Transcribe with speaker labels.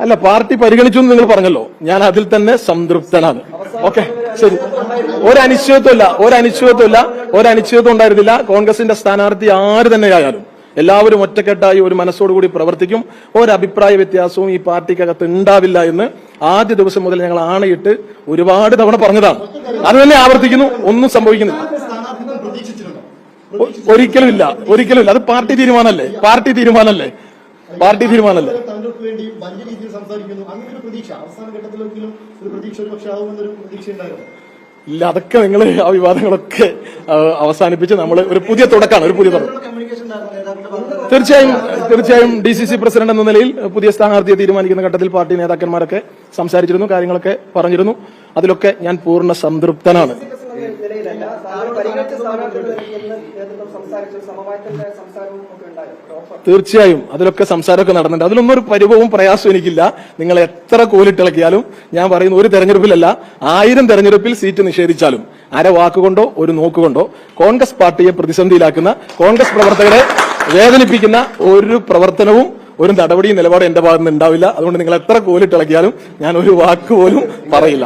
Speaker 1: അല്ല, പാർട്ടി പരിഗണിച്ചു എന്ന് നിങ്ങൾ പറഞ്ഞല്ലോ, ഞാൻ അതിൽ തന്നെ സംതൃപ്തനാണ്. ഓക്കെ, ശരി. ഒരനിശ്ചിതത്വം ഉണ്ടായിരുന്നില്ല. കോൺഗ്രസിന്റെ സ്ഥാനാർത്ഥി ആര് തന്നെയായാലും എല്ലാവരും ഒറ്റക്കെട്ടായി ഒരു മനസ്സോടുകൂടി പ്രവർത്തിക്കും. ഒരഭിപ്രായ വ്യത്യാസവും ഈ പാർട്ടിക്കകത്ത് ഉണ്ടാവില്ല എന്ന് ആദ്യ ദിവസം മുതൽ ഞങ്ങൾ ആണയിട്ട് ഒരുപാട് തവണ പറഞ്ഞതാണ്. അത് തന്നെ ആവർത്തിക്കുന്നു. ഒന്നും സംഭവിക്കുന്നില്ല. ഒരിക്കലുമില്ല. അത് പാർട്ടി തീരുമാനമല്ലേ. ഇല്ല, അതൊക്കെ നിങ്ങൾ ആ വിവാദങ്ങളൊക്കെ അവസാനിപ്പിച്ച് നമ്മൾ ഒരു പുതിയ തുടക്കമാണ്. തീർച്ചയായും DCC പ്രസിഡന്റ് എന്ന നിലയിൽ പുതിയ സ്ഥാനാർത്ഥിയെ തീരുമാനിക്കുന്ന ഘട്ടത്തിൽ പാർട്ടി നേതാക്കന്മാരൊക്കെ സംസാരിച്ചിരുന്നു, കാര്യങ്ങളൊക്കെ പറഞ്ഞിരുന്നു. അതിലൊക്കെ ഞാൻ പൂർണ്ണ സംതൃപ്തനാണ്. തീർച്ചയായും അതിലൊക്കെ സംസാരമൊക്കെ നടന്നിട്ടുണ്ട്. അതിലൊന്നും ഒരു പരിഭവവും പ്രയാസവും എനിക്കില്ല. നിങ്ങൾ എത്ര കോലിട്ടിളക്കിയാലും ഞാൻ പറയുന്ന ഒരു തെരഞ്ഞെടുപ്പിലല്ല, 1000 തെരഞ്ഞെടുപ്പിൽ സീറ്റ് നിഷേധിച്ചാലും അര വാക്കുകൊണ്ടോ ഒരു നോക്കുകൊണ്ടോ കോൺഗ്രസ് പാർട്ടിയെ പ്രതിസന്ധിയിലാക്കുന്ന, കോൺഗ്രസ് പ്രവർത്തകരെ വേദനിപ്പിക്കുന്ന ഒരു പ്രവർത്തനവും ഒരു നടപടിയും നിലപാടും എന്റെ ഭാഗത്ത് നിന്ന് ഉണ്ടാവില്ല. അതുകൊണ്ട് നിങ്ങൾ എത്ര കോലിട്ടിളക്കിയാലും ഞാൻ ഒരു വാക്ക് പോലും പറയില്ല.